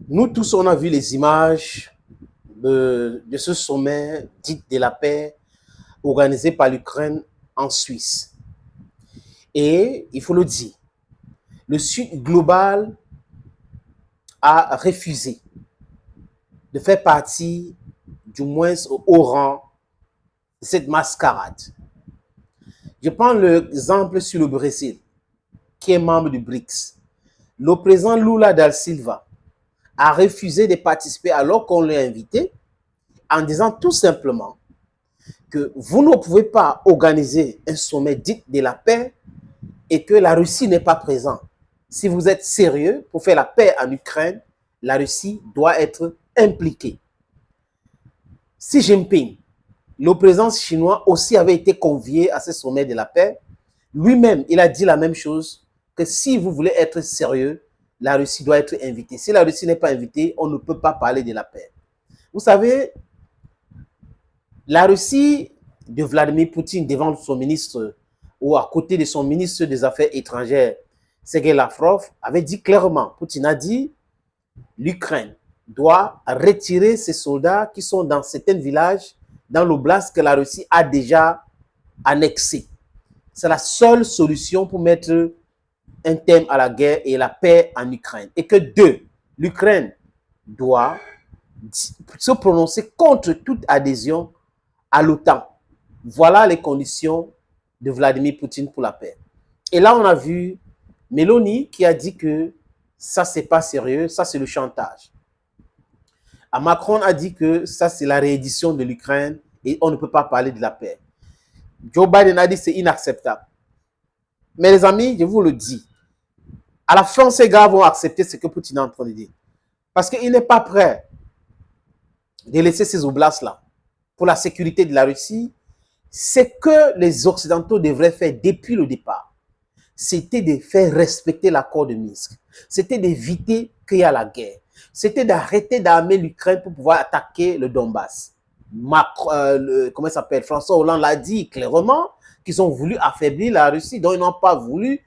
Nous tous, on a vu les images de ce sommet dit de la paix organisé par l'Ukraine en Suisse. Et il faut le dire, le Sud global a refusé de faire partie, du moins au haut rang, de cette mascarade. Je prends l'exemple sur le Brésil, qui est membre du BRICS. Le président Lula da Silva a refusé de participer alors qu'on l'a invité, en disant tout simplement que vous ne pouvez pas organiser un sommet dit de la paix et que la Russie n'est pas présente. Si vous êtes sérieux pour faire la paix en Ukraine, la Russie doit être impliquée. Xi Jinping, le président chinois, aussi avait été convié à ce sommet de la paix. Lui-même, il a dit la même chose, que si vous voulez être sérieux, la Russie doit être invitée. Si la Russie n'est pas invitée, on ne peut pas parler de la paix. Vous savez, la Russie de Vladimir Poutine devant son ministre ou à côté de son ministre des Affaires étrangères, Sergei Lavrov, avait dit clairement, Poutine a dit, l'Ukraine doit retirer ses soldats qui sont dans certains villages dans l'oblast que la Russie a déjà annexé. C'est la seule solution pour mettre un terme à la guerre et la paix en Ukraine. Et que deux, l'Ukraine doit se prononcer contre toute adhésion à l'OTAN. Voilà les conditions de Vladimir Poutine pour la paix. Et là, on a vu Mélanie qui a dit que ça, c'est pas sérieux, ça, c'est le chantage. Macron a dit que ça, c'est la réédition de l'Ukraine et on ne peut pas parler de la paix. Joe Biden a dit que c'est inacceptable. Mais les amis, je vous le dis, à la fin, ces gars vont accepter ce que Poutine est en train de dire. Parce qu'il n'est pas prêt de laisser ces oblasts-là pour la sécurité de la Russie. Ce que les Occidentaux devraient faire depuis le départ, c'était de faire respecter l'accord de Minsk. C'était d'éviter qu'il y ait la guerre. C'était d'arrêter d'armer l'Ukraine pour pouvoir attaquer le Donbass. Comment il s'appelle? François Hollande l'a dit clairement qu'ils ont voulu affaiblir la Russie, donc ils n'ont pas voulu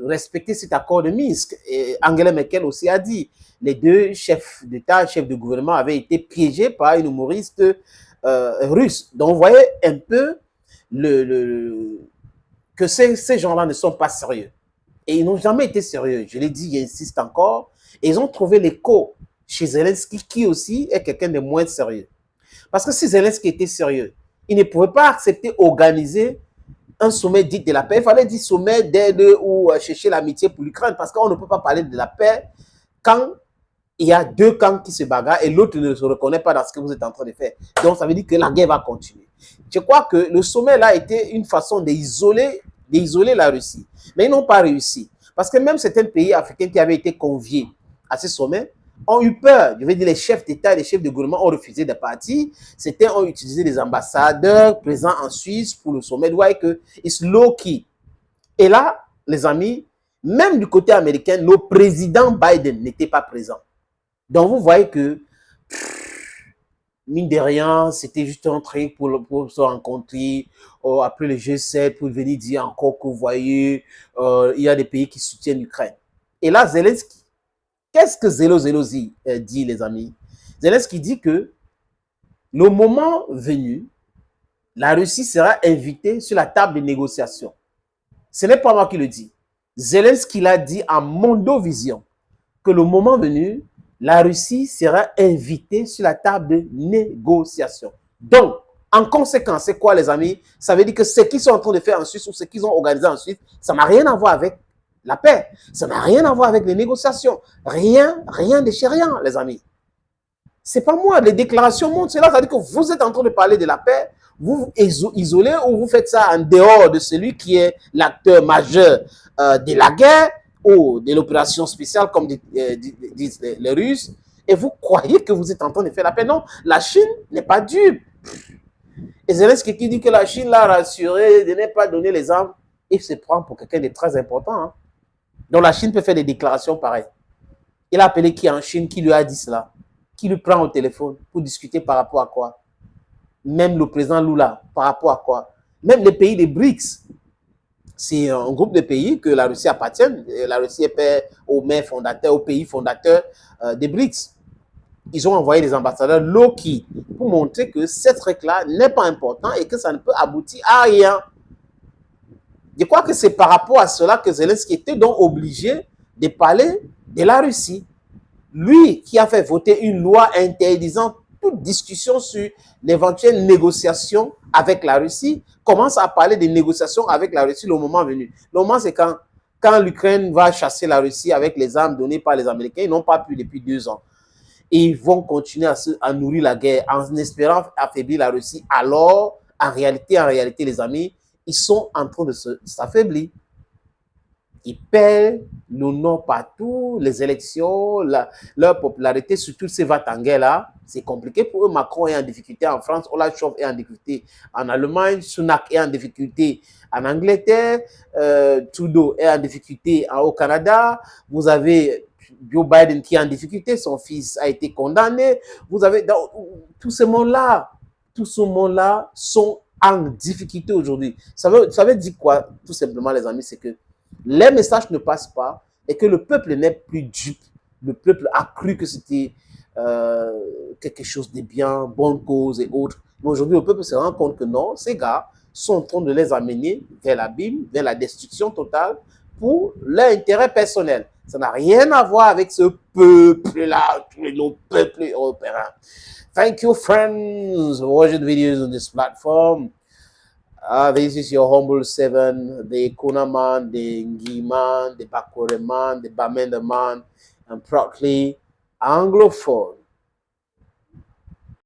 respecter cet accord de Minsk. Et Angela Merkel aussi a dit, les deux chefs d'État, chefs de gouvernement avaient été piégés par une humoriste russe. Donc vous voyez un peu que ces gens-là ne sont pas sérieux. Et ils n'ont jamais été sérieux. Je l'ai dit, j'insiste encore. Et ils ont trouvé l'écho chez Zelensky, qui aussi est quelqu'un de moins sérieux. Parce que si Zelensky était sérieux, il ne pouvait pas accepter organiser un sommet dit de la paix. Il fallait dire sommet d'aide ou chercher l'amitié pour l'Ukraine, parce qu'on ne peut pas parler de la paix quand il y a deux camps qui se bagarrent et l'autre ne se reconnaît pas dans ce que vous êtes en train de faire. Donc, ça veut dire que la guerre va continuer. Je crois que le sommet là était une façon d'isoler la Russie. Mais ils n'ont pas réussi. Parce que même certains pays africains qui avaient été conviés à ce sommet ont eu peur. Je veux dire, les chefs d'État et les chefs de gouvernement ont refusé de partir. Certains ont utilisé des ambassadeurs présents en Suisse pour le sommet. Vous voyez que c'est low-key. Et là, les amis, même du côté américain, le président Biden n'était pas présent. Donc, vous voyez que, mine de rien, c'était juste un truc pour se rencontrer après le G7, pour venir dire encore que vous voyez, il y a des pays qui soutiennent l'Ukraine. Et là, Zelensky, qu'est-ce que Zelensky dit, les amis? Zelensky dit que le moment venu, la Russie sera invitée sur la table de négociation. Ce n'est pas moi qui le dis. Zelensky l'a dit en Mondovision que le moment venu, la Russie sera invitée sur la table de négociation. Donc, en conséquence, c'est quoi, les amis? Ça veut dire que ce qu'ils sont en train de faire en Suisse ou ce qu'ils ont organisé en Suisse, ça n'a rien à voir avec la paix. Ça n'a rien à voir avec les négociations. Rien de chez rien, les amis. C'est pas moi. Les déclarations montrent cela. Ça veut dire que vous êtes en train de parler de la paix, vous vous isolez ou vous faites ça en dehors de celui qui est l'acteur majeur de la guerre ou de l'opération spéciale, comme disent les Russes, et vous croyez que vous êtes en train de faire la paix. Non, la Chine n'est pas dupe. Et Zelensky qui dit que la Chine l'a rassuré de ne pas donner les armes, il se prend pour quelqu'un de très important. Hein. Donc la Chine peut faire des déclarations pareilles. Il a appelé qui en Chine, qui lui a dit cela, qui lui prend au téléphone pour discuter par rapport à quoi? Même le président Lula, par rapport à quoi? Même les pays des BRICS. c'est un groupe de pays que la Russie appartient. La Russie est aux mains fondateurs, aux pays fondateurs des BRICS. Ils ont envoyé des ambassadeurs low-key pour montrer que cette truc-là n'est pas important et que ça ne peut aboutir à rien. Je crois que c'est par rapport à cela que Zelensky était donc obligé de parler de la Russie. Lui qui a fait voter une loi interdisant toute discussion sur l'éventuelle négociation avec la Russie, commence à parler des négociations avec la Russie le moment venu. Le moment, c'est quand l'Ukraine va chasser la Russie avec les armes données par les Américains. Ils n'ont pas pu depuis 2 ans. Et ils vont continuer à nourrir la guerre en espérant affaiblir la Russie. Alors, en réalité, les amis, ils sont en train de s'affaiblir. Ils perdent le nom partout, les élections, leur popularité sur toutes ces va-t-en-guerre-là. C'est compliqué pour eux. Macron est en difficulté en France, Olaf Scholz est en difficulté en Allemagne, Sunak est en difficulté en Angleterre, Trudeau est en difficulté au Canada. Vous avez Joe Biden qui est en difficulté, son fils a été condamné. Vous avez tout ce monde-là sont en difficulté aujourd'hui. Ça veut dire quoi, tout simplement, les amis, c'est que les messages ne passent pas et que le peuple n'est plus dupe. Le peuple a cru que c'était quelque chose de bien, bonne cause et autres. Mais aujourd'hui, le peuple se rend compte que non, ces gars sont en train de les amener vers l'abîme, vers la destruction totale pour leur intérêt personnel. Ça n'a rien à voir avec ce peuple-là, nos peuples européens. Thank you, friends, for watching the videos on this platform. This is your humble seven, the Kuna man, the Ngi man, the Bakore man, the Bamenda man, and proudly Anglophone.